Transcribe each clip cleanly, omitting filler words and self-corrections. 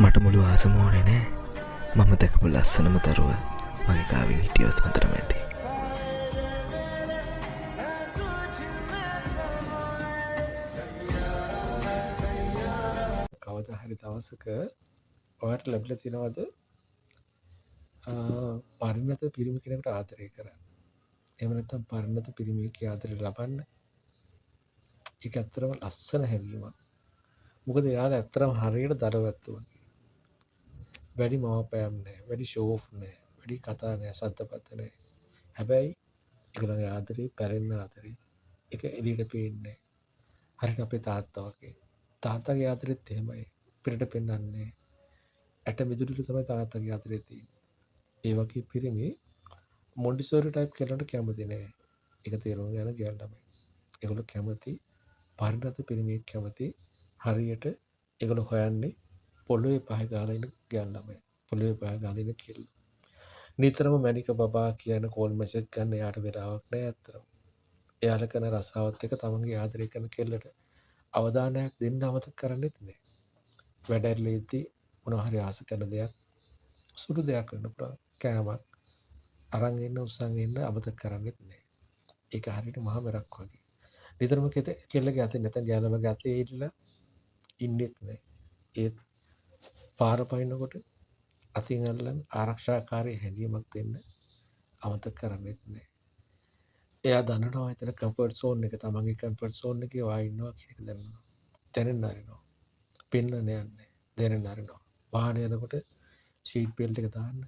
මට මුළු ආසම ඕනේ නෑ. මම දැකපු ලස්සනම දරුව මගේ ගාවින් හිටියොත් හොඳටම ඇති. කවදා හරි දවසක ඔයාලට ලැබිලා තියෙනවද පරිණත පිරිමි කෙනෙකුට ආදරය කරන්න? එහෙම නැත්නම් පරිණත පිරිමියෙක්ගේ ආදරය ලබන්න? ඒක ඇත්තටම ලස්සන හැඟීමක්. මොකද එයාලා ඇත්තටම හරියට දරුවැත්තු වගේ. වැඩි මවපෑම් නැහැ, වැඩි ෂෝ ඔෆ් නැහැ, වැඩි කතා නැහැ, සද්දපත නැහැ. හැබැයි ඒගොල්ලන්ගේ ආදරේ පැරෙන්න ආදරේ. ඒක එළියට පේන්නේ නැහැ. හරියට අපේ තාත්තා වගේ. තාත්තාගේ ආදරෙත් එහෙමයි. පිටට පෙන්නන්නේ නැහැ. ඇට මිදුලට තමයි තාත්තාගේ ආදරේ තියෙන්නේ. ඒ වගේ පිරිමි මොන්ටිසෝරි ටයිප් කෙනෙකුට කැමති නැහැ. ඒක තේරුම් ගන්න ගියන් ළමයි. ඒගොල්ලෝ කැමති පරිණත පිරිමියෙක් කැමති හරියට ඒගොල්ලෝ හොයන්නේ පොළොවේ පහ ගාලා ඉන්න ගියන් ළමයි. පොළොවේ පහ ගාලා ඉන්න කෙල්ල. නිතරම මැනික බබා කියන කෝල් මෙසේජ් ගන්න එයාට වෙලාවක් නැහැ අත්‍තරම. එයාලා කරන රස්සාවත් එක්ක තමන්ගේ ආදරය කරන කෙල්ලට අවධානයක් දෙන්න අමතක කරන්නෙත් නැහැ. වැඩ ඇරිලෙද්දී මොනවා හරි ආස කරන දෙයක් සුළු දෙයක් වෙන්න පුළුවන්. කෑමක් අරන් එන්න උස්සන් එන්න අමතක කරන්නෙත් නැහැ. ඒක හරියට මහා මෙරක් වගේ. නිතරම කෙල්ලගේ අතේ නැත්නම් ගෑනමගේ අතේ ඉල්ලලා ඉන්නෙත් නැහැ. ඒත් පාර පයින්නකොට අතින් අල්ලන් ආරක්ෂාකාරී හැඟීමක් දෙන්න අමතක කරන්නෙත් නැහැ. එයා දන්නවා එතන කම්ෆර්ට් සෝන් එක තමන්ගේ කම්ෆර්ට් සෝන් එකේ වා ඉන්නවා කියන එක දන්නවා. දැනෙන්න අරිනවා. පෙන්න නෑන්නේ. දැනෙන්න අරිනවා. වාහනේ යනකොට සීට් බෙල්ට් එක දාන්න.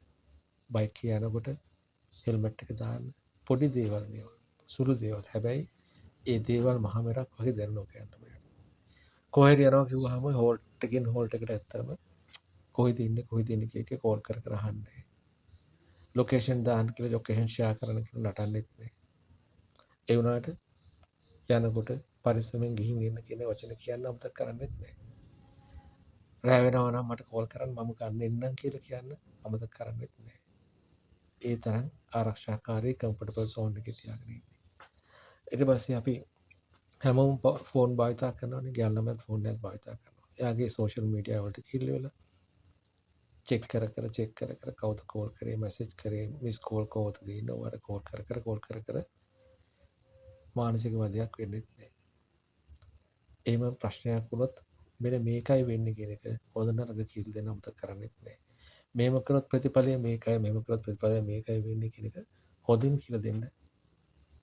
බයික් එක යනකොට හෙල්මට් එක දාන්න. පොඩි දේවල් මේවා. සුළු දේවල්. හැබැයි ඒ දේවල් මහා මෙරක් වගේ දැනෙනවා කියන්න බෑ. කොහෙද යනවා කිව්වහම හෝල්ට් එකෙන් හෝල්ට් එකට ඇත්තම කොහෙද ඉන්නේ කිය කෝල් කර කර අහන්නේ. ලොකේෂන් දාන්න කියලා ලොකේෂන් ෂෙයා කරන්න කියලා නටන්නෙත් නෑ. ඒ වුණාට යනකොට පරිස්සමෙන් ගිහින් එන්න කියන වචන කියන්න අමතක කරන්නෙත් නෑ. රෑ වෙනවා නම් මට කෝල් කරන්න මම ගන්න එන්නම් කියලා කියන්න අමතක කරන්නෙත් නෑ. ඒ තරම් ආරක්ෂාකාරී කම්ෆර්ටබල් සෝන් එකේ තියාගෙන ඉන්නේ. ඊට පස්සේ අපි හැමෝම ෆෝන් භාවිතා කරනවානේ. ගෑල්ලමත් ෆෝන් එකක් භාවිතා කරනවා. එයාගේ සෝෂල් මීඩියා වලට කිල්ල වෙලා චෙක් කර කවුද කෝල් කරේ, මැසේජ් කරේ, මිස් කෝල් කවුද දෙන්නේ, ඔයාලට කෝල් කර මානසික වදයක් වෙන්නෙත් නෑ. එහෙම ප්‍රශ්නයක් වුණොත් මෙන්න මේකයි වෙන්නේ කියන එක හොඳ නරක කියලා දෙන්න අමතක කරන්නෙත් නෑ. මේව කරොත් ප්‍රතිඵලය මේකයි, මේව කරොත් ප්‍රතිඵලය මේකයි වෙන්නේ කියන එක හොඳින් කියලා දෙන්න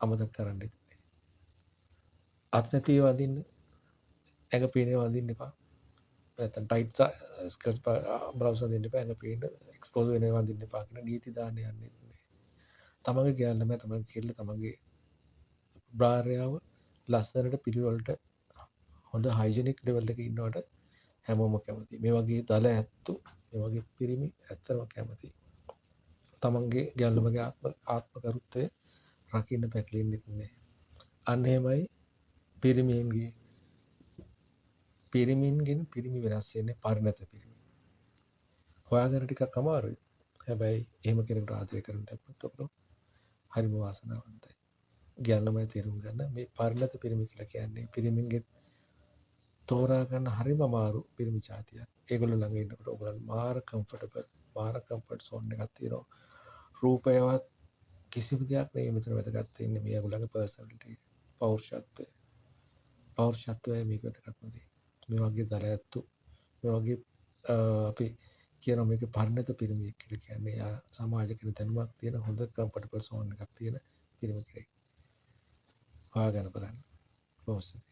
අමතක කරන්නෙත් නෑ. අත් නැතිව වදින්න, ඇඟ පේනේ වදින්න එපා. නැත්නම් ටයිට් ස්කර්ට්ස් බ්ලවුස් වදින්න එපා. ඇඟ පේන එක්ස්පෝස් වෙනවා වදින්න එපා කියන නීති දාන්න යන්නෙත් නෑ. තමන්ගේ ගෑල්ලම තමන්ගේ කෙල්ල තමන්ගේ බ්‍රාර්යාව ලස්සනට පිළිවෙලට හොඳ හයිජෙනික් ලෙවල් එකක ඉන්නවට හැමෝම කැමතියි. මේ වගේ දල ඇත්තු, මේ වගේ පිරිමි ඇත්තම කැමතියි. තමන්ගේ ගැල්ලමගේ ආත්ම කරුත්වය රකින්න පැටලෙන්නෙත් නෑ. අන්න එහෙමයි පිරිමින්ගෙන් පිරිමි වෙනස් වෙන්නේ පරිණත පිරිමි. හොයාගන්න ටිකක් අමාරුයි. හැබැයි එහෙම කෙනෙකුට ආදරය කරන්න ලැබුණොත් හරිම වාසනාවන්තයි. ගැල්ලමයි තේරුම් ගන්න මේ පරිණත පිරිමි කියලා කියන්නේ පිරිමින්ගේ තෝරා ගන්න හරිම අමාරු පිරිමි జాතියක්. ඒගොල්ලෝ ළඟ ඉන්නකොට ඔයගොල්ලන් මාර කම්ෆර්ටබල්, මාර කම්ෆර්ට් සෝන් එකක් තියෙනවා. රූපයවත් කිසිම දෙයක් නෙවෙයි මෙතන වැදගත් වෙන්නේ මේ ඒගොල්ලන්ගේ පර්සනැලිටි, පෞරුෂත්වය. පෞරුෂත්වය මේක වැදගත්ම දේ. මේ වගේ දලැත්තු, මේ වගේ අපි කියන මේක පරිණත පිරිමියෙක් කියලා කියන්නේ යා සමාජික දැනුමක් තියෙන හොඳ කම්ෆර්ටබල් සෝන් එකක් තියෙන පිරිමි කෙනෙක්. හොයාගන්න බලන්න. කොහොමද?